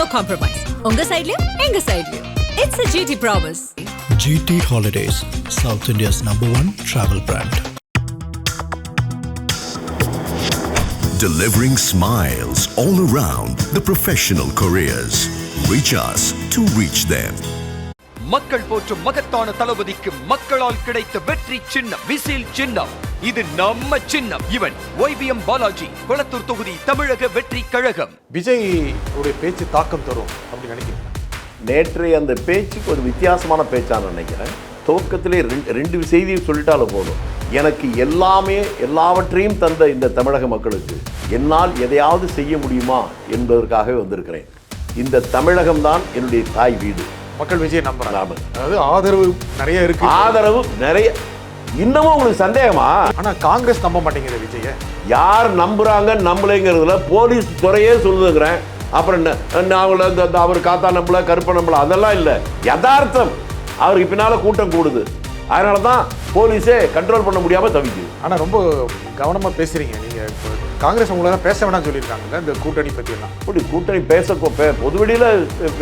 no compromise. உங்க சைடுலயும் எங்க சைடுலயும். It's a GT promise. GT Holidays, South India's #1 travel brand. Delivering smiles all around the professional careers. Reach us to reach them. மக்கள் போற்றும் மகத்தான தளபதிக்கு மக்களால் கிடைத்த வெற்றி சின்னம் விசில் சின்னம். இது நம்ம சின்னம். இவன் YBM பாலாஜி, கொளத்தூர் தொகுதி, தமிழக வெற்றி கழகம். விஜய் உடைய பேச்சு தாக்கம் தரும் அப்படின்னு நினைக்கிறேன். நேற்று அந்த பேச்சுக்கு ஒரு வித்தியாசமான பேச்சான்னு நினைக்கிறேன். துவக்கத்திலே ரெண்டு செய்தியை சொல்லிட்டாலும் போதும். எனக்கு எல்லாவற்றையும் தந்த இந்த தமிழக மக்களுக்கு என்னால் எதையாவது செய்ய முடியுமா என்பதற்காகவே வந்திருக்கிறேன். இந்த தமிழகம்தான் என்னுடைய தாய் வீடு. மக்கள் விஜய் நம்புறாங்க. அதாவது ஆதரவு நிறைய இருக்கு. ஆதரவு நிறைய. இன்னமும் உங்களுக்கு சந்தேகமா? ஆனா காங்கிரஸ் நம்ப மாட்டேங்குது விஜய. யார் நம்புறாங்க நம்பலைங்கிறதுல போலீஸ் துறையே சொல்லுங்கிறேன். அப்புறம் அவர் காத்தா நம்பல, கருப்ப நம்பல, அதெல்லாம் இல்லை. யதார்த்தம். அவருக்கு பின்னால கூட்டம் கூடுது. அதனால தான் போலீஸே கண்ட்ரோல் பண்ண முடியாம தவிக்குது. ஆனா ரொம்ப கவனமா பேசுறீங்க நீங்க. காங்கிரஸ் உங்களை பேச வேண்டாம் சொல்லியிருக்காங்க இந்த கூட்டணி பத்தி எல்லாம். இப்படி கூட்டணி பொதுவெளியில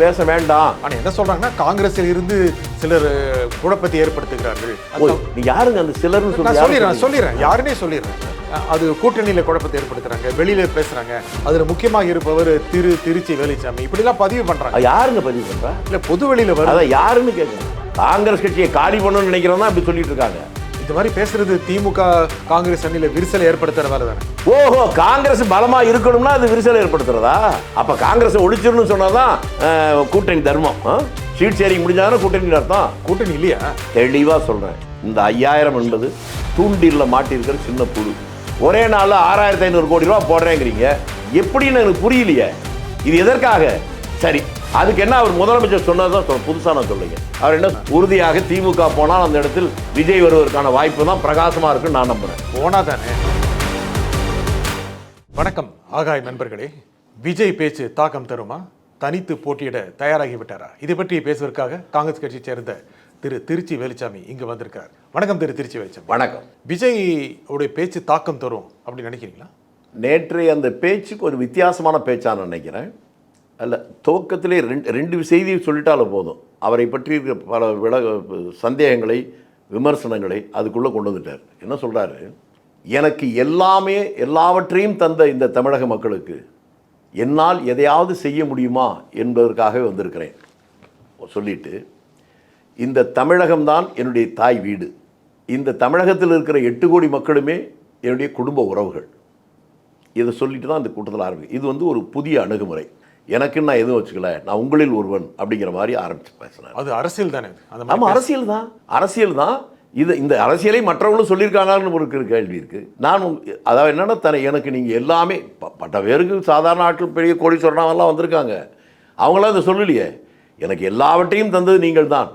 பேச வேண்டாம். ஆனா என்ன சொல்றாங்கன்னா காங்கிரஸில் இருந்து சிலர் குழப்பத்தை ஏற்படுத்துகிறார்கள். நீ யாருங்க அந்த சிலர்னு சொல்லிடுறேன் யாருன்னே சொல்லிடுறேன். அது கூட்டணியில குழப்பத்தை ஏற்படுத்துறாங்க, வெளியில பேசுறாங்க. அதுல முக்கியமாக இருப்பவர் திருச்சி வேலுச்சாமி இப்படிலாம் பதிவு பண்றாங்க. யாருங்க பதிவு பண்றா? இல்ல பொது வெளியில வர யாருன்னு கேட்குறேன். காங்கிரஸ் கட்சியை காலி பண்ணணும்னு நினைக்கிறோம் அப்படி சொல்லிட்டு இருக்காங்க. இந்த மாதிரி பேசுறது திமுக காங்கிரஸ் அணியில விரிசலை ஏற்படுத்துற வேலை தானே. ஓஹோ, காங்கிரஸ் பலமா இருக்கணும்னா அது விரிசலை ஏற்படுத்துறதா? அப்ப காங்கிரஸ் ஒழிச்சிடணும்னு சொன்னாதான் கூட்டணி தர்மம். சீட் ஷேரிங் முடிஞ்சாதான் கூட்டணி அர்த்தம். கூட்டணி இல்லையா? தெளிவா சொல்றேன். இந்த 5000 என்பது தூண்டில்ல மாட்டிருக்கிற சின்ன புழு. ஒரே நாள்ல 6500 கோடி ரூபாய் போடுறேங்கிறீங்க. எப்படின்னு எனக்கு புரியலையே. இது எதற்காக? சரி, அதுக்கு என்ன அவர் முதலமைச்சர் சொன்னதான் புதுசா நான் சொல்லுங்க. அவர் என்ன உறுதியாக திமுக போனால் அந்த இடத்தில் விஜய் வருவதற்கான வாய்ப்பு தான் பிரகாசமா இருக்குன்னு நான் நம்புறேன். போனா தானே. வணக்கம் ஆகாய் நண்பர்களே. விஜய் பேச்சு தாக்கம் தருமா? தனித்து போட்டியிட தயாராகி விட்டாரா? இதை பற்றி பேசுவதற்காக காங்கிரஸ் கட்சியை சேர்ந்த திருச்சி வேலுச்சாமி இங்க வந்திருக்கார். வணக்கம் திருச்சி வேலுச்சாமி. வணக்கம். விஜய் உடைய பேச்சு தாக்கம் தரும் அப்படின்னு நினைக்கிறீங்களா? நேற்று அந்த பேச்சுக்கு ஒரு வித்தியாசமான பேச்சான்னு நினைக்கிறேன். அல்ல, துவக்கத்திலே ரெண்டு செய்தியை சொல்லிட்டாலும் போதும். அவரை பற்றி பல சந்தேகங்களை, விமர்சனங்களை அதுக்குள்ளே கொண்டு வந்துட்டார். என்ன சொல்கிறாரு? எனக்கு எல்லாவற்றையும் தந்த இந்த தமிழக மக்களுக்கு என்னால் எதையாவது செய்ய முடியுமா என்பதற்காகவே வந்திருக்கிறேன் சொல்லிட்டு, இந்த தமிழகம்தான் என்னுடைய தாய் வீடு. இந்த தமிழகத்தில் இருக்கிற 8 கோடி மக்களுமே என்னுடைய குடும்ப உறவுகள். இதை சொல்லிட்டு தான் இந்த கூட்டத்தில் ஆரம்பிக்கும். இது வந்து ஒரு புதிய அணுகுமுறை. எனக்குன்னு நான் எதுவும் வச்சுக்கல, நான் உங்களில் ஒருவன் அப்படிங்கிற மாதிரி ஆரம்பிச்சு பேசுறேன். அது அரசியல் தானே? ஆமாம், அரசியல் தான். இந்த அரசியலை மற்றவங்களும் சொல்லியிருக்காங்கன்னு ஒரு கேள்வி இருக்கு. நான் அதாவது என்னன்னா, எனக்கு நீங்கள் எல்லாமே பட்ட பேருக்கு சாதாரண ஆட்கள் பெரிய கோடீஸ்வரனாவெல்லாம் வந்திருக்காங்க. அவங்களாம் இதை சொல்லலையே. எனக்கு எல்லாவற்றையும் தந்தது நீங்கள் தான்.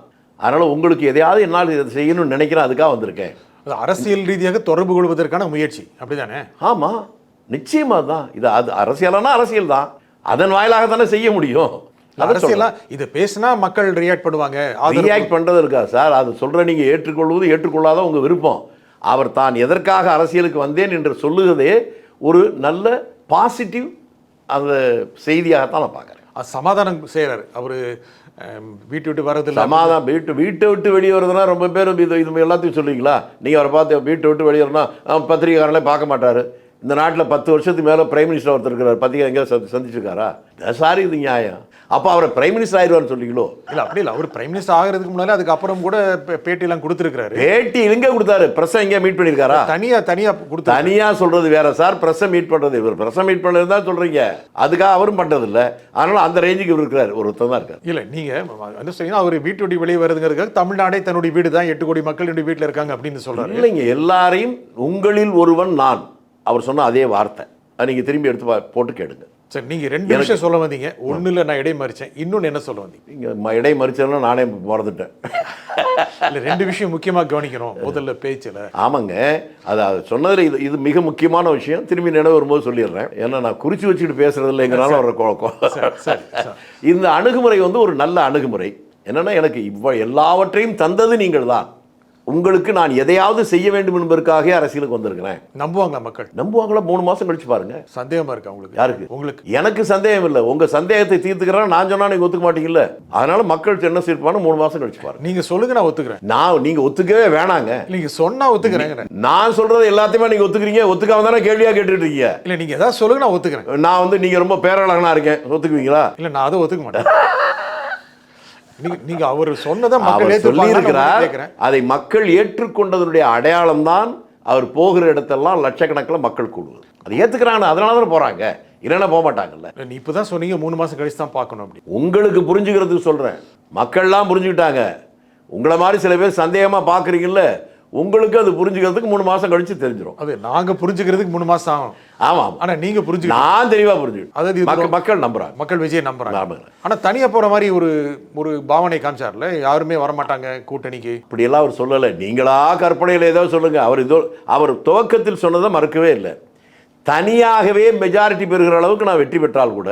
அதனால் உங்களுக்கு எதையாவது என்னால் இதை செய்யணும்னு நினைக்கிறேன், அதுக்காக வந்திருக்கேன். அது அரசியல் ரீதியாக தொடர்பு கொள்வதற்கான முயற்சி அப்படிதானே? ஆமாம், நிச்சயமாக தான். இது அரசியலானா அரசியல் தான். அதன் வாயிலாக தானே செய்ய முடியும். அரசியலா இது பேசினா மக்கள் ரியாக்ட் பண்ணுவாங்க. ரியாக்ட் பண்ணுறது இருக்கா சார்? அது சொல்கிற நீங்கள் ஏற்றுக்கொள்ளாத உங்கள் விருப்பம். அவர் தான் எதற்காக அரசியலுக்கு வந்தேன் என்று சொல்லுவதே ஒரு நல்ல பாசிட்டிவ் அந்த செய்தியாகத்தான் நான் பார்க்குறேன். சமாதானம் செய்கிறார் அவர். வீட்டு விட்டு வர்றதில்ல. சமாதானம் வீட்டை விட்டு வெளியே வருதுன்னா ரொம்ப பேர் இது எல்லாத்தையும் சொல்லுவீங்களா? நீங்கள் அவரை பார்த்து வீட்டை விட்டு வெளியே வரனா பத்திரிகைக்காரங்களே பார்க்க மாட்டார். இந்த நாட்டில் 10 வருஷத்துக்கு மேலே பிரைம் மினிஸ்டர் ஒருத்தர் இருக்கிறார். பத்திரிகை எங்கேயாவது சந்திச்சிருக்காரா? சாரி, இது நியாயம். அப்போ அவரை பிரைம் மினிஸ்டர் ஆயிடுவார்னு சொல்லிங்களோ? இல்லை, அப்படி இல்லை. அவர் பிரைம் மினிஸ்டர் ஆகிறதுக்கு முன்னாடி அதுக்கப்புறம் கூட பேட்டியெல்லாம் கொடுத்துருக்காரு. பேட்டி எங்கே கொடுத்தாரு? பிரஸ்ஸை எங்கேயா மீட் பண்ணியிருக்காரா? தனியாக கொடுத்து தனியாக சொல்கிறது வேற சார். பிரஸ்ஸை மீட் பண்ணுறது இவர். பிரஸ்ஸை மீட் பண்ணுறது தான் சொல்கிறீங்க. அதுக்காக அவரும் பண்ணுறதில்லை. அதனால் அந்த ரேஞ்சுக்கு இவர் இருக்கிறார். ஒருத்தர் தான் இருக்கார். இல்லை, நீங்கள் வந்து சொன்னீங்கன்னா அவர் வீட்டு விட்டு வெளியே வருதுங்கிறதுக்காக தமிழ்நாடே தன்னுடைய வீடு தான், 8 கோடி மக்கள் என்னுடைய வீட்டில் இருக்காங்க அப்படின்னு சொல்கிறாரு. இல்லைங்க, எல்லாரையும் உங்களில் ஒருவன் நான் அவர் சொன்ன அதே வார்த்தை. அது நீங்கள் திரும்பி எடுத்து போட்டு கேடுங்க. சரி, நீங்கள் 2 விஷயம் சொல்ல வந்தீங்க. ஒன்றில் நான் இடை மறிச்சேன், இன்னொன்று என்ன சொல்ல வந்தீங்க? நீங்கள் இடை மறிச்சேன்னா நானே மறந்துட்டேன். இல்லை, 2 விஷயம் முக்கியமாக கவனிக்கணும் முதல்ல பேச்சில். ஆமாங்க, அது சொன்னதில் இது மிக முக்கியமான விஷயம். திரும்பி நினைவு வரும்போது சொல்லிடுறேன். ஏன்னா நான் குறித்து வச்சுக்கிட்டு பேசுறது இல்லைங்கிறனால ஒரு குழப்பம். இந்த அணுகுமுறை வந்து ஒரு நல்ல அணுகுமுறை. என்னென்னா, எனக்கு எல்லாவற்றையும் தந்தது நீங்கள் தான். உங்களுக்கு நான் எதையாவது செய்ய வேண்டும் என்பதற்காக அரசியலுக்கு வந்திருக்கிறேன். நம்புவாங்களா மக்கள்? நம்புவாங்களா? 3 மாசம் கழிச்சு பாருங்க. சந்தேகமா இருக்கு உங்களுக்கு? யாருக்கு? உங்களுக்கு. எனக்கு சந்தேகம் இல்லை. உங்க சந்தேகத்தை தீர்த்துக்கிறேன் நான் சொன்னா நீங்க ஒத்துக்க மாட்டீங்கல்ல. அதனால மக்கள் என்ன செய்வாங்க? 3 மாசம் கழிச்சு பாருங்க. நீங்க சொல்லுங்க, நான் ஒத்துக்கிறேன். நீங்க ஒத்துக்கவே வேணாங்க. நீங்க சொன்னா ஒத்துக்கிறேன். நான் சொல்றது எல்லாத்தையுமே நீங்க ஒத்துக்கிறீங்க. ஒத்துக்காம தானே கேள்வியா கேட்டுட்டு இருக்கீங்க. இல்ல நீங்க ஏதாவது சொல்லுங்க, நான் ஒத்துக்கிறேன். நான் நீங்க ரொம்ப பேரழகனா இருக்கேன், ஒத்துக்குவீங்களா? இல்ல நான் அதை ஒத்துக்க மாட்டேன். நீங்க அவர் சொன்னதை மக்கள் ஏற்றுக்கொண்டார். அதை மக்கள் ஏற்றுக்கொண்டதனுடைய அடையாளம் தான் அவர் போகிற இடத்தெல்லாம் லட்சக்கணக்கில் மக்கள் கூடுவது. அதை ஏத்துக்கிறாங்க, அதனால தான் போறாங்க. இல்லைன்னா போக மாட்டாங்கல்ல. நீ இப்பதான் சொன்னீங்க 3 மாசம் கழிச்சு தான் பார்க்கணும் அப்படி. உங்களுக்கு புரிஞ்சுக்கிறதுக்கு சொல்றேன். மக்கள்லாம் புரிஞ்சுக்கிட்டாங்க. உங்களை மாதிரி சில பேர் சந்தேகமா பாக்குறீங்கல்ல, உங்களுக்கு அது புரிஞ்சுக்கிறதுக்கு 3 மாசம் கழிச்சு தெரிஞ்சிடும். அது நாங்க புரிஞ்சுக்கிறதுக்கு 3 மாசம் ஆகும். ஆமா, ஆனா நீங்க புரிஞ்சு, நான் தெளிவா புரிஞ்சுக்கிட்டேன். அதாவது மக்கள் நம்புறாங்க. மக்கள் விஜய் நம்புறாங்க. ஆனா தனியா போற மாதிரி ஒரு பாவனை காமிச்சார்ல, யாருமே வரமாட்டாங்க கூட்டணிக்கு. இப்படி எல்லாம் அவர் சொல்லலை. நீங்களா கற்பனையில் ஏதோ சொல்லுங்க. அவர் துவக்கத்தில் சொன்னதை மறக்கவே இல்லை. தனியாகவே மெஜாரிட்டி பெறுகிற அளவுக்கு நான் வெற்றி பெற்றால் கூட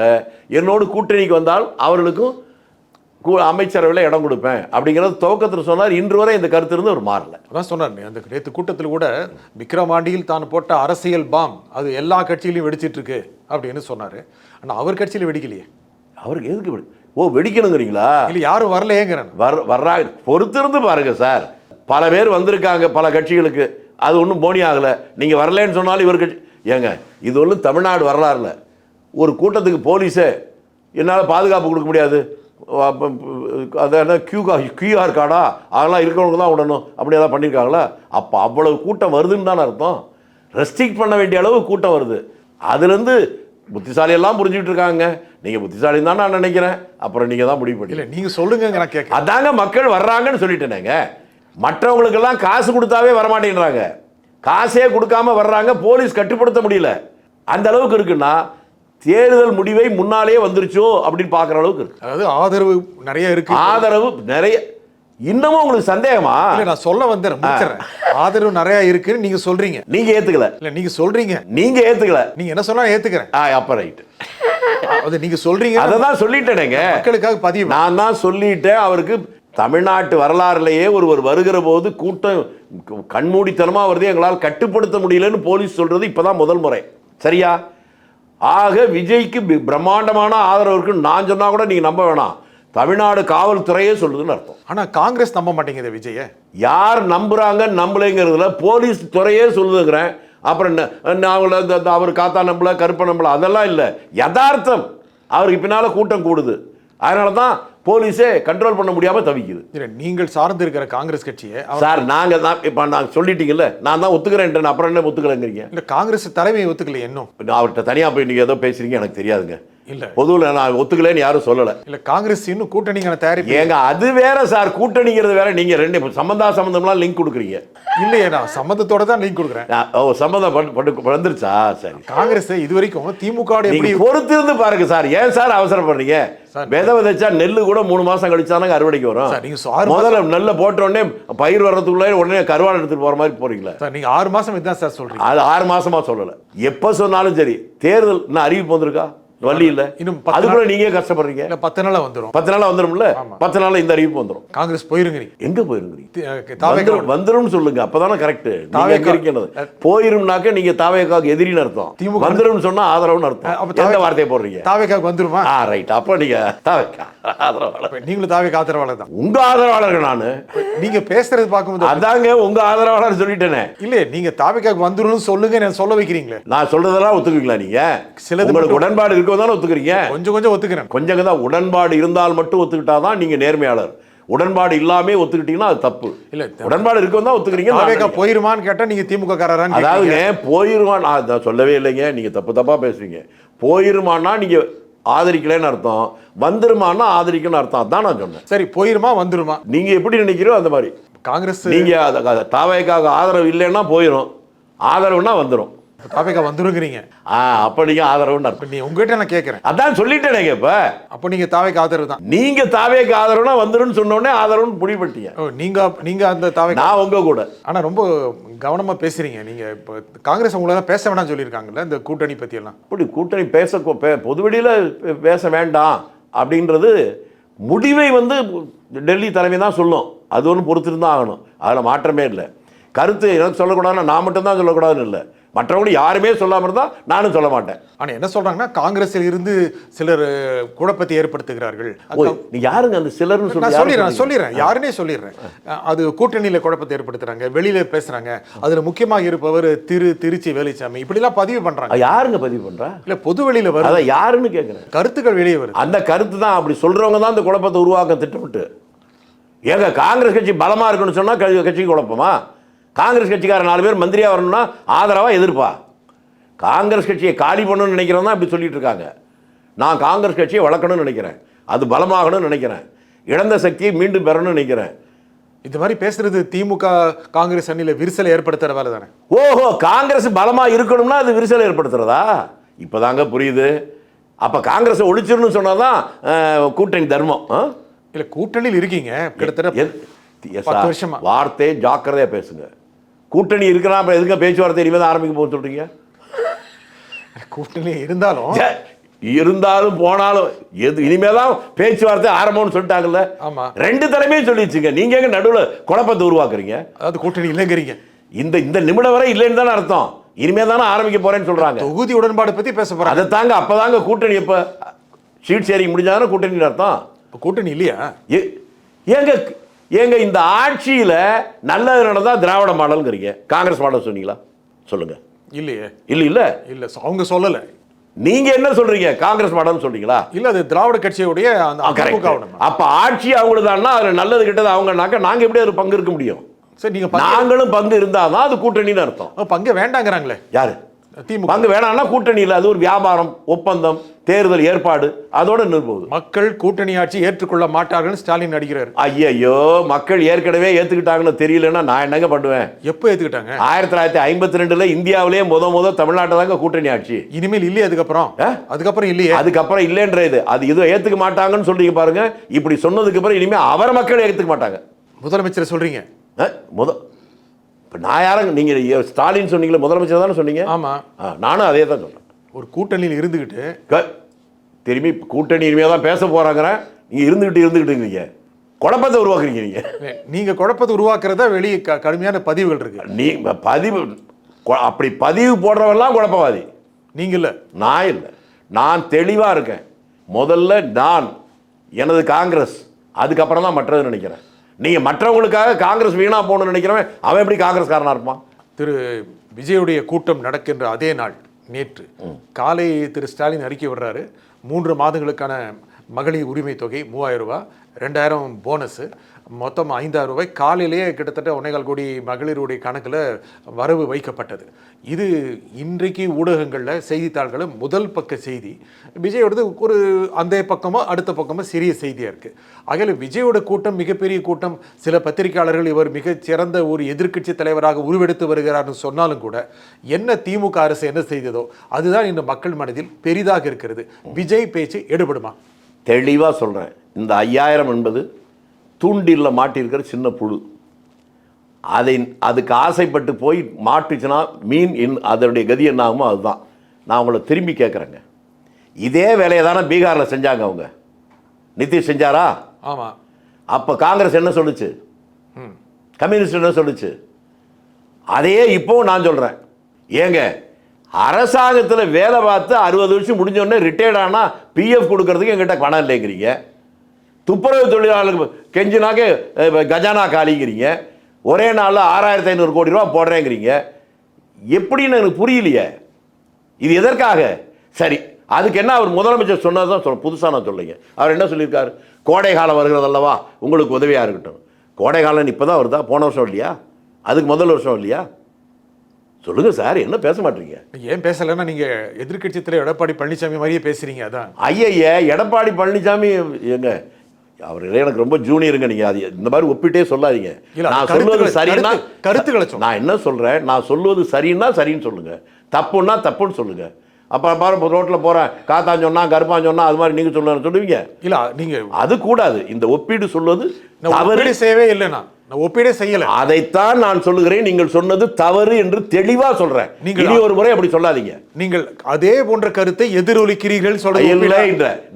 என்னோடு கூட்டணிக்கு வந்தால் அவர்களுக்கும் அமைச்சரவையில் இடம் கொடுப்பேன் அப்படிங்கிறது துவக்கத்தில் சொன்னார். இன்று வரை இந்த கருத்து இருந்து அவர் மாறல. அதான் சொன்னார். அந்த நேற்று கூட்டத்தில் கூட விக்ரமாண்டியில் தான் போட்ட அரசியல் பாம் அது எல்லா கட்சியிலையும் வெடிச்சிட்டு இருக்கு அப்படின்னு சொன்னாரு. ஆனா அவர் கட்சியில வெடிக்கலையே. அவருக்கு எதுக்கு வெடிக்கணுங்கிறீங்களா? இல்ல யாரும் வரலையேங்கிறேன். வர்றாங்க, பொறுத்திருந்து பாருங்க சார். பல பேர் வந்திருக்காங்க பல கட்சிகளுக்கு, அது ஒன்றும் போனி ஆகலை. நீங்கள் வரலன்னு சொன்னாலும் இவர் கட்சி ஏங்க, இது ஒன்றும் தமிழ்நாடு வரலாறுல. ஒரு கூட்டத்துக்கு போலீஸே என்னால் பாதுகாப்பு கொடுக்க முடியாது, அது என்ன கியூஆர் கார்டா அதெல்லாம் இருக்கிறவங்க தான் விடணும் அப்படி ஏதாவது பண்ணியிருக்காங்களா? அப்போ அவ்வளவு கூட்டம் வருதுன்னு தானே அர்த்தம். ரெஸ்ட்ரிக்ட் பண்ண வேண்டிய அளவு கூட்டம் வருது. அதுலேருந்து புத்திசாலியெல்லாம் புரிஞ்சுட்டு இருக்காங்க. நீங்கள் புத்திசாலின்னு தான் நான் நினைக்கிறேன். அப்புறம் நீங்கள் தான் முடிவு பண்ணி. இல்லை நீங்கள் சொல்லுங்க, நான் கேட்க. அதாங்க மக்கள் வர்றாங்கன்னு சொல்லிட்டேனேங்க. மற்றவங்களுக்கெல்லாம் காசு கொடுத்தாவே வரமாட்டேங்கிறாங்க. காசே கொடுக்காம வர்றாங்க. போலீஸ் கட்டுப்படுத்த முடியல. அந்த அளவுக்கு இருக்குன்னா தேர்தல் முடிவை முன்னாலே வந்துருச்சோ அப்படின்னு பார்க்குற அளவுக்கு இருக்கு. அதாவது ஆதரவு நிறைய இருக்கு. ஆதரவு நிறைய. இன்னமும் உங்களுக்கு சந்தேகமா? இல்ல நான் சொல்ல வந்துடுறேன். ஆதரவு நிறைய இருக்குன்னு நீங்க சொல்றீங்க. நீங்க ஏத்துக்கல. இல்ல நீங்க சொல்றீங்க. நீங்க ஏத்துக்கல. நீங்க என்ன சொன்னா ஏத்துக்கிறேன். அப்ப ரைட். அது நீங்க சொல்றீங்க. அததான் சொல்லிட்டேனேங்க. மக்களுக்காக பதிவு. நான் தான் சொல்லிட்டேன். அவருக்கு தமிழ்நாட்டு வரலாறுலேயே ஒருவர் வருகிற போது கூட்டம் கண்மூடித்தனமா வருது, எங்களால் கட்டுப்படுத்த முடியலன்னு போலீஸ் சொல்றது இப்பதான் முதல் முறை. சரியா? ஆக விஜய்க்கு பிரம்மாண்டமான ஆதரவு இருக்கு. நான் சொன்னா கூட நீங்க நம்ப வேணாம். தமிழ்நாடு காவல்துறையே சொல்லுதுன்னு அர்த்தம். ஆனா காங்கிரஸ் நம்ப மாட்டேங்குது விஜய. யார் நம்புறாங்க நம்பலைங்கிறதுல போலீஸ் துறையே சொல்லுதுங்கிறேன். அப்புறம் அவர் காத்தா நம்பல, கருப்ப நம்பல, அதெல்லாம் இல்லை. யதார்த்தம். அவருக்கு பின்னால கூட்டம் கூடுது. அதனால தான் போலீஸே கண்ட்ரோல் பண்ண முடியாம தவிக்குது. நீங்கள் சார்ந்து இருக்கிற காங்கிரஸ் கட்சியை சார் நாங்க தான் இப்ப நாங்க சொல்லிட்டீங்கல்ல, நான் தான் ஒத்துக்கிறேன். அப்புறம் என்ன ஒத்துக்கலங்கிறீங்க? இல்ல காங்கிரஸ் தலைமையை ஒத்துக்கல. இன்னும் அவர்கிட்ட தனியா போய் நீங்க ஏதோ பேசுறீங்க எனக்கு தெரியாதுங்க. இல்ல பொதுவில் நான் ஒத்துக்கலன்னு யாரும் சொல்லல. இல்ல காங்கிரஸ் இன்னும் கூட்டணிக்கான தயாரிப்பு. ஏங்க அது வேற சார், கூட்டணிங்கிறது வேற. நீங்க ரெண்டு சம்பந்தம்லாம் லிங்க் கொடுக்குறீங்க. இல்லையே, நான் சம்மந்தத்தோட தான் லிங்க் கொடுக்குறேன். சம்மந்தம் வந்துருச்சா? சரி. காங்கிரஸ் இது வரைக்கும் திமுக பொறுத்திருந்து பாருங்க சார். ஏன் சார் அவசரப்படுறீங்க? விதை விதைச்சா நெல்லு கூட 3 மாசம் கழிச்சானங்க அறுவடைக்கு வரும். முதல்ல நெல்லை போட்ட உடனே பயிர் வர்றதுக்குள்ள உடனே கருவாடு எடுத்துட்டு போற மாதிரி போறீங்களா? நீங்க 6 மாசம் இதுதான் சார் சொல்றீங்க. அது 6 மாசமா சொல்லல. எப்ப சொன்னாலும் சரி. தேர்தல் இன்னும் அறிவிப்பு வந்திருக்கா? வழி இல்ல. இன்னும் அதுக்குள்ள நீங்க கஷ்டப்படுறீங்க. 10 நாள்ல வந்துரும். 10 நாள்ல வந்துரும்ல. 10 நாள்ல இந்த அறிவிப்பு வந்துரும். காங்கிரஸ் போயிருங்க. எங்க போயிருங்க? வந்துரும் சொல்லுங்க. அப்பதானே கரெக்ட். போயிரும்னாக்க நீங்க தாவேக்காவுக்கு எதிரின்னு அர்த்தம். வந்துரும் சொன்னா ஆதரவுன்னு அர்த்தம். எந்த வார்த்தையை போடுறீங்க? தாவேக்காவுக்கு வந்துருமா? ரைட். அப்ப நீங்க தாவேக்கா ஆதரவாளர். நீங்களும் தாவேக்கா ஆதரவாளர் தான். உங்க ஆதரவாளர்கள் நானு. நீங்க பேசுறது பார்க்கும்போது அதாங்க உங்க ஆதரவாளர் சொல்லிட்டேனே. இல்ல நீங்க தாவேக்காவுக்கு வந்துரும் சொல்லுங்க, நான் சொல்ல வைக்கிறீங்களே. நான் சொல்றதெல்லாம் ஒத்துக்குவீங்களா? நீங்க உங்களுக்கு உடன்பாடு இருக்கு தானே ஒத்துக்கிறீங்க. கொஞ்சம் ஒத்துக்கிறேன். கொஞ்சம் தான். உடன்பாடு இருந்தால் மட்டும் ஒத்துக்கிட்டாதான் நீங்க நேர்மையாளர். உடன்பாடு இல்லாம ஒத்துக்கிட்டீங்கன்னா அது தப்பு. இல்ல உடன்பாடு இருக்கும் தான் ஒத்துக்கிறீங்க. தாவேக்கா போயிருமான்னு கேட்டா நீங்க திமுக காரரான்னு. அதாவதுங்க போயிருமான் நான் சொல்லவே இல்லைங்க. நீங்க தப்பா பேசுறீங்க. போயிருமான்னா நீங்க ஆதரிக்கலன்னு அர்த்தம். வந்துருமான்னா ஆதரிக்கணும்னு அர்த்தம். அதான் நான் சொன்னேன். சரி, போயிருமா வந்துருமா நீங்க எப்படி நினைக்கிறோம் அந்த மாதிரி. காங்கிரஸ் நீங்க தாவேக்காக ஆதரவு இல்லைன்னா போயிடும், ஆதரவுன்னா வந்துடும். தாவேக்கா வந்துருங்கிறீங்க. அப்ப நீங்க ஆதரவுன்னு அர்த்தம். நீ உங்ககிட்ட நான் கேட்கிறேன். அதான் சொல்லிட்டேனேங்க. இப்ப அப்ப நீங்க தாவேக்கா ஆதரவு தான். நீங்க தாவேக்கா ஆதரவுனா வந்துருன்னு சொன்ன உடனே ஆதரவுன்னு முடிவு பண்ணிட்டீங்க. நீங்க அந்த தாவேக்கா. நான் உங்க கூட. ஆனா ரொம்ப கவனமா பேசுறீங்க நீங்க. இப்ப காங்கிரஸ் உங்களை தான் பேச வேண்டாம்னு சொல்லியிருக்காங்கல்ல இந்த கூட்டணி பத்தி எல்லாம். இப்படி கூட்டணி பொதுவெளியில பேச வேண்டாம் அப்படின்றது முடிவை டெல்லி தலைமை தான் சொல்லும். அது ஒன்று பொறுத்திருந்தான் ஆகணும். அதில் மாற்றமே இல்லை. கருத்து எனக்கு சொல்லக்கூடாதுன்னா நான் மட்டும்தான் சொல்லக்கூடாதுன்னு இல்லை, மற்றவங்களும் யாருமே சொல்லாமல் இருந்தால் நானும் சொல்ல மாட்டேன். ஆனால் என்ன சொல்றாங்கன்னா காங்கிரஸில் இருந்து சிலர் குழப்பத்தை ஏற்படுத்துகிறார்கள். நீ யாருங்க அந்த சிலர்னு சொல்லிடுறேன் யாருன்னே சொல்லிடுறேன். அது கூட்டணியில் குழப்பத்தை ஏற்படுத்துறாங்க, வெளியில பேசுறாங்க. அதுல முக்கியமாக இருப்பவர் திருச்சி வேலுச்சாமி இப்படிலாம் பதிவு பண்றாங்க. யாருங்க பதிவு பண்றா? இல்ல பொது வெளியில வரும். அதான் யாருன்னு கேட்குறேன். கருத்துக்கள் வெளியே வருது. அந்த கருத்து தான் அப்படி சொல்றவங்க தான் அந்த குழப்பத்தை உருவாக்க திட்டமிட்டு. ஏங்க காங்கிரஸ் கட்சி பலமா இருக்குன்னு சொன்னா கட்சிக்கு குழப்பமா? காங்கிரஸ் கட்சிக்கார 4 பேர் மந்திரியா வரணும்னா ஆதரவா எதிர்ப்பா? காங்கிரஸ் கட்சியை காலி பண்ணணும்னு நினைக்கிறவங்க தான் இப்படி சொல்லிட்டு இருக்காங்க. நான் காங்கிரஸ் கட்சியை வளர்க்கணும்னு நினைக்கிறேன், அது பலமாகணும்னு நினைக்கிறேன், இழந்த சக்தியை மீண்டும் பெறணும்னு நினைக்கிறேன். இந்த மாதிரி பேசுறது திமுக காங்கிரஸ் அணியில விரிசலை ஏற்படுத்துற வேலை தானே. ஓஹோ, காங்கிரஸ் பலமா இருக்கணும்னா அது விரிசலை ஏற்படுத்துறதா? இப்பதாங்க புரியுது. அப்ப காங்கிரஸ் ஒழிச்சிடணும்னு சொன்னாதான் கூட்டணி தர்மம். இல்ல கூட்டணியில் இருக்கீங்க கிட்டத்தட்ட 10 வருஷமா. வார்த்தை ஜாக்கிரதையா பேசுங்க. கூட்டணி இருக்கிறா அப்புறம் எதுக்கு பேச்சுவார்த்தை இனிமேல் ஆரம்பிக்க போக சொல்றீங்க? கூட்டணி இருந்தாலும் போனாலும் இனிமேதான் பேச்சுவார்த்தை ஆரம்பம்னு சொல்லிட்டாங்கல்ல. ஆமா, 2 தலைமையும் சொல்லிச்சுங்க. நீங்க எங்க நடுவில் குழப்பத்தை உருவாக்குறீங்க? அதாவது கூட்டணி இல்லைங்கிறீங்க. இந்த நிமிடம் வரை இல்லைன்னு தானே அர்த்தம். இனிமே தானே ஆரம்பிக்க போறேன்னு சொல்றாங்க. தொகுதி உடன்பாடு பத்தி பேச போறாங்க. அதை தாங்க அப்பதாங்க கூட்டணி. எப்ப ஷீட் ஷேரிங் முடிஞ்சாதானே கூட்டணி அர்த்தம். கூட்டணி இல்லையா? ஏங்க இந்த ஆட்சியில நல்லது நடந்தா திராவிட மாடல்ங்கிறீங்க, காங்கிரஸ் மாடல் சொன்னீங்களா? சொல்லுங்க. இல்லையே. இல்ல அவங்க சொல்லல. நீங்க என்ன சொல்றீங்க? காங்கிரஸ் மாடல் சொல்றீங்களா? இல்ல அது திராவிட கட்சியுடைய அப்ப ஆட்சி அவங்களுதான்னா அதுல நல்லது கிட்டது அவங்கனாக்க நாங்க எப்படி ஒரு பங்கு இருக்க முடியும்? சரி, நீங்க நாங்களும் பங்கு இருந்தாதான் அது கூட்டணின்னு அர்த்தம். பங்கு வேண்டாங்கிறாங்களே யாரு? திமுக. பங்கு வேணாம்னா கூட்டணியில் அது ஒரு வியாபாரம், ஒப்பந்தம், தேர்தல் ஏற்பாடு, அதோட நிற்போது. மக்கள் கூட்டணி ஆட்சி ஏற்றுக்கொள்ள மாட்டார்கள் ஸ்டாலின் நடிக்கிறார். ஐயோ, மக்கள் ஏற்கனவே ஏத்துக்கிட்டாங்கன்னு தெரியலன்னா நான் என்னங்க பண்ணுவேன்? எப்போ ஏத்துக்கிட்டாங்க? 1952 இந்தியாவிலேயே முத தமிழ்நாட்டில் தாங்க கூட்டணி ஆட்சி. இனிமேல் இல்லையே. அதுக்கப்புறம் இல்லையே. அதுக்கப்புறம் இல்லைன்றது அது இதோ ஏத்துக்க மாட்டாங்கன்னு சொல்றீங்க பாருங்க. இப்படி சொன்னதுக்கு அப்புறம் இனிமே அவர் மக்கள் ஏத்துக்க மாட்டாங்க. முதலமைச்சர் சொல்றீங்க. நான் யாருங்க? நீங்க ஸ்டாலின் சொன்னீங்களே, முதலமைச்சர் தானே சொன்னீங்க? ஆமா, நானும் அதே தான் சொல்றேன். ஒரு கூட்டணியில் இருந்துகிட்டு திரும்பி கூட்டணி இனிமே தான் பேச போறாங்க. நீங்க இருந்துகிட்டு குழப்பத்தை உருவாக்குறீங்க. நீங்க குழப்பத்தை உருவாக்குறதா வெளியே கடுமையான பதிவுகள் இருக்கு. நீ பதிவு அப்படி பதிவு போடுறவெல்லாம் குழப்பவாதி. நீங்க இல்ல, நான் இல்லை. நான் தெளிவா இருக்கேன். முதல்ல நான் எனது காங்கிரஸ், அதுக்கப்புறம் தான் மற்றது நினைக்கிறேன். நீங்க மற்றவங்களுக்காக காங்கிரஸ் வீணா போகணும்னு நினைக்கிறவன் அவன் எப்படி காங்கிரஸ்காரனா இருப்பான்? திரு விஜயுடைய கூட்டம் நடக்கின்ற அதே நாள் நேற்று காலை திரு ஸ்டாலின் அறிக்கை விடுறாரு. 3 மாதங்களுக்கான மகளிர் உரிமை தொகை 3000 ரூபாய், 2000 போனஸு, மொத்தம் 5000 ரூபாய். காலையிலேயே கிட்டத்தட்ட 1.25 கோடி மகளிருடைய கணக்கில் வரவு வைக்கப்பட்டது. இது இன்றைக்கு ஊடகங்களில் செய்தித்தாள்களில் முதல் பக்க செய்தி. விஜயோடது ஒரு அந்த பக்கமோ அடுத்த பக்கமோ சிறிய செய்தியாக இருக்குது. ஆகையில் விஜயோட கூட்டம் மிகப்பெரிய கூட்டம். சில பத்திரிகையாளர்கள் இவர் மிகச்சிறந்த ஒரு எதிர்க்கட்சி தலைவராக உருவெடுத்து வருகிறார்னு சொன்னாலும் கூட என்ன திமுக அரசு என்ன செய்ததோ அதுதான் இந்த மக்கள் மனதில் பெரிதாக இருக்கிறது. விஜய் பேச்சு எடுபடுமா? தெளிவாக சொல்கிறேன். இந்த 5000 என்பது தூண்டில்ல மாட்டியிருக்கிற சின்ன புழு. அதுக்கு ஆசைப்பட்டு போய் மாட்டுச்சுன்னா மீன் அதனுடைய கதி என்ன ஆகுமோ அதுதான். நான் உங்களை திரும்பி கேட்குறேங்க, இதே வேலையை தானே பீகாரில் செஞ்சாங்க அவங்க? நிதிஷ் செஞ்சாரா? ஆமாம். அப்போ காங்கிரஸ் என்ன சொல்லுச்சு? கம்யூனிஸ்ட் என்ன சொல்லுச்சு? அதையே இப்போவும் நான் சொல்கிறேன். ஏங்க அரசாங்கத்தில் வேலை பார்த்து 60 வருஷம் முடிஞ்சோடனே ரிட்டையர்ட் ஆனால் பிஎஃப் கொடுக்கறதுக்கு எங்கிட்ட பணம் இல்லைங்கிறீங்க. துப்புரவு தொழிலாளர்கள் கெஞ்சினாக்க கஜானா காலிங்கிறீங்க. ஒரே நாளில் 6500 கோடி ரூபா போடுறேங்கிறீங்க. எப்படின்னு எனக்கு புரியலையே. இது எதற்காக? சரி, அதுக்கு என்ன அவர் முதலமைச்சர் சொன்னதான் புதுசாக நான் சொல்லுங்க. அவர் என்ன சொல்லியிருக்காரு? கோடை காலம் வருகிறது அல்லவா, உங்களுக்கு உதவியாக இருக்கட்டும். கோடை காலம் இப்போ தான் வருதா? போன வருஷம் இல்லையா? அதுக்கு முதல் வருஷம் இல்லையா? சொல்லுங்க சார், என்ன பேச மாட்டீங்க? ஏன் பேசலைன்னா நீங்க எதிர்க்கட்சி தலைவர் எடப்பாடி பழனிசாமி மாதிரியே பேசுறீங்க. அதான் ஐயா, எடப்பாடி பழனிசாமி எங்க அவர் எனக்கு ரொம்ப ஜூனியருங்க. நீங்க அது இந்த மாதிரி ஒப்பிட்டே சொல்லாதீங்க. நான் சொல்வது சரின்னா கருத்துக்களை நான் என்ன சொல்றேன், நான் சொல்வது சரின்னா சரின்னு சொல்லுங்க, தப்புன்னா தப்புன்னு சொல்லுங்க. அப்புறம் பாரு ரோட்டில் போகிறேன் காத்தான் சொன்னா கருப்பான் சொன்னா அது மாதிரி நீங்கள் சொல்லுவீங்க. இல்லை, நீங்கள் அது கூடாது. இந்த ஒப்பீடு சொல்வது தவறு செய்யவே இல்லைண்ணா. நான் ஒப்பீடே செய்யல. அதைத்தான் நான் சொல்லுகிறேன். நீங்கள் சொன்னது தவறு என்று தெளிவா சொல்றேன். நீங்கள் இனி ஒரு முறை அப்படி சொல்லாதீங்க. நீங்கள் அதே போன்ற கருத்தை எதிரொலிக்கிறீர்கள் சொல்ல.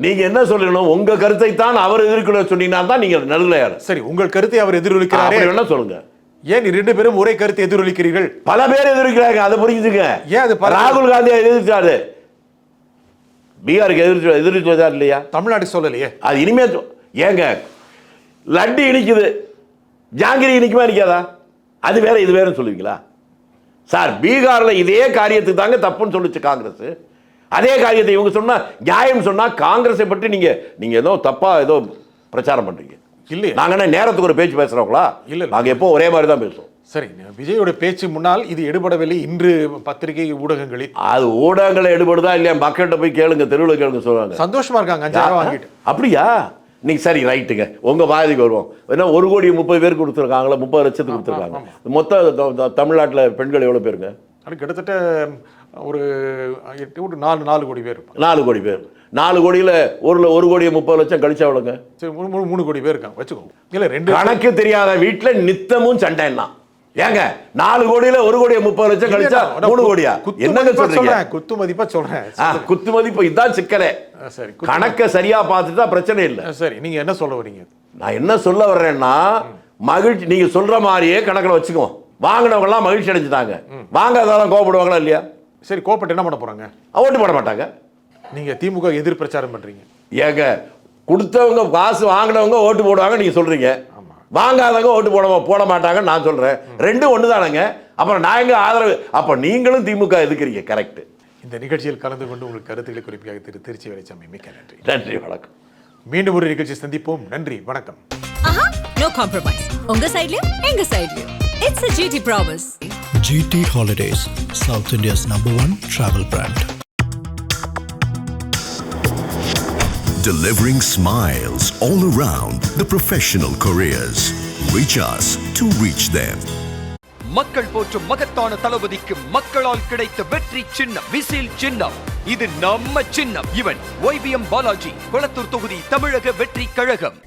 நீங்க என்ன சொல்லணும்? உங்க கருத்தை தான் அவர் எதிர்க்க சொன்னீங்கன்னா தான் நீங்க நல்ல. சரி, உங்கள் கருத்தை அவர் எதிரொலிக்கிறாரே என்ன சொல்லுங்க. ஏன் 2 பேரும் ஒரே கருத்தை எதிரொலிக்கிறீர்கள்? பல பேர் எதிர்க்கிறாங்க, அதை புரிஞ்சுங்க. ஏன் அது ராகுல் காந்தி எதிர்த்தாரு, பீகாருக்கு எதிர்த்து இல்லையா? தமிழ்நாடு சொல்லலையே. அது இனிமே ஏங்க லட்டு இனிக்குது, ஜாங்கிரி இனிக்குமா இனிக்காதா? அது வேற இது வேற சொல்லுவீங்களா சார்? பீகார்ல இதே காரியத்துக்கு தாங்க தப்புன்னு சொல்லுச்சு காங்கிரஸ். அதே காரியத்தை இவங்க சொன்னா நியாயம் சொன்னா காங்கிரஸை பற்றி நீங்க ஏதோ தப்பா ஏதோ பிரச்சாரம் பண்றீங்க. இல்லையா? நாங்க என்ன நேரத்துக்கு ஒரு பேச்சு பேசுறோங்களா? இல்ல, நாங்க எப்போ ஒரே மாதிரி தான் பேசுவோம். சரி, விஜயோட பேச்சு முன்னால் இது எடுபடவில்லை. இன்று பத்திரிகை ஊடகங்களில் அது ஊடகங்களை எடுபடுதா இல்லையா? மக்கள்கிட்ட போய் கேளுங்க, தெருவில் கேளுங்க, சொல்லுவாங்க. சந்தோஷமா இருக்காங்க 5000 வாங்கிட்டு. அப்படியா? நீங்க சரி, ரைட்டுங்க. உங்க பாதிக்கு வருவோம். ஏன்னா 1,30,00,000 பேர் கொடுத்துருக்காங்களா? 30 லட்சத்துக்கு கொடுத்துருக்காங்க. மொத்த தமிழ்நாட்டில் பெண்கள் எவ்வளவு பேருங்க? அது கிட்டத்தட்ட ஒரு 4 கோடி பேர். 4 கோடி பேர். 4 கோடியில் 1,30,00,000 கழிச்சா எவ்வளோங்க? 3 கோடி பேர் இருக்காங்க வச்சுக்கோங்க. இல்லை 2 கணக்கு தெரியாத வீட்டில் நித்தமும் சண்டைன்னா ஏங்க 4 கோடியில் 1,30,00,000 கழிச்சா 3 கோடியா? என்னங்க சொல்றீங்க? குத்து மதிப்பா சொல்றேன். குத்து மதிப்பு இதுதான் சிக்கலே. சரி, கணக்கை சரியா பார்த்துட்டா பிரச்சனை இல்லை. சரி, நீங்க என்ன சொல்ல வரீங்க? நான் என்ன சொல்ல வர்றேன்னா, மகிழ்ச்சி நீங்க சொல்ற மாதிரியே கணக்கில் வச்சுக்குவோம். வாங்கினவங்க எல்லாம் மகிழ்ச்சி அடைஞ்சிட்டாங்க. வாங்காதவங்க கோவப்படுவாங்களா இல்லையா? சரி, கோவப்பட்டு என்ன பண்ண போறாங்க? ஓட்டு போட மாட்டாங்க. நீங்க திமுக எதிர் பிரச்சாரம் பண்றீங்க. ஏங்க கொடுத்தவங்க காசு வாங்கினவங்க ஓட்டு போடுவாங்க நீங்க சொல்றீங்க, வாங்காதவங்க ஓட்டு போட மாட்டாங்க நான் சொல்றேன். ரெண்டும் ஒன்று தானங்க. அப்புறம் நான் எங்க ஆதரவு? அப்ப நீங்களும் திமுக எதுக்குறீங்க. கரெக்ட். இந்த நிகழ்ச்சியில் கலந்து கொண்டு உங்களுக்கு கருத்துக்களை குறிப்பாக திருச்சி வேலைச்சாமி மிக்க நன்றி. நன்றி, வணக்கம். மீண்டும் ஒரு நிகழ்ச்சி சந்திப்போம். நன்றி, வணக்கம். No compromise. உங்க சைடுலயும் எங்க சைடுலயும். It's a GT promise. GT Holidays, South India's #1 travel brand. Delivering smiles all around the professional careers. Reach us to reach them. மக்கள் போற்றும் மகத்தான தளபதிக்கு மக்களால் கிடைத்த வெற்றி சின்னம் விசில் சின்னம். இது நம்ம சின்னம். இவன் YBM பாலாஜி, கொளத்தூர் தொகுதி தமிழக வெற்றி கழகம்.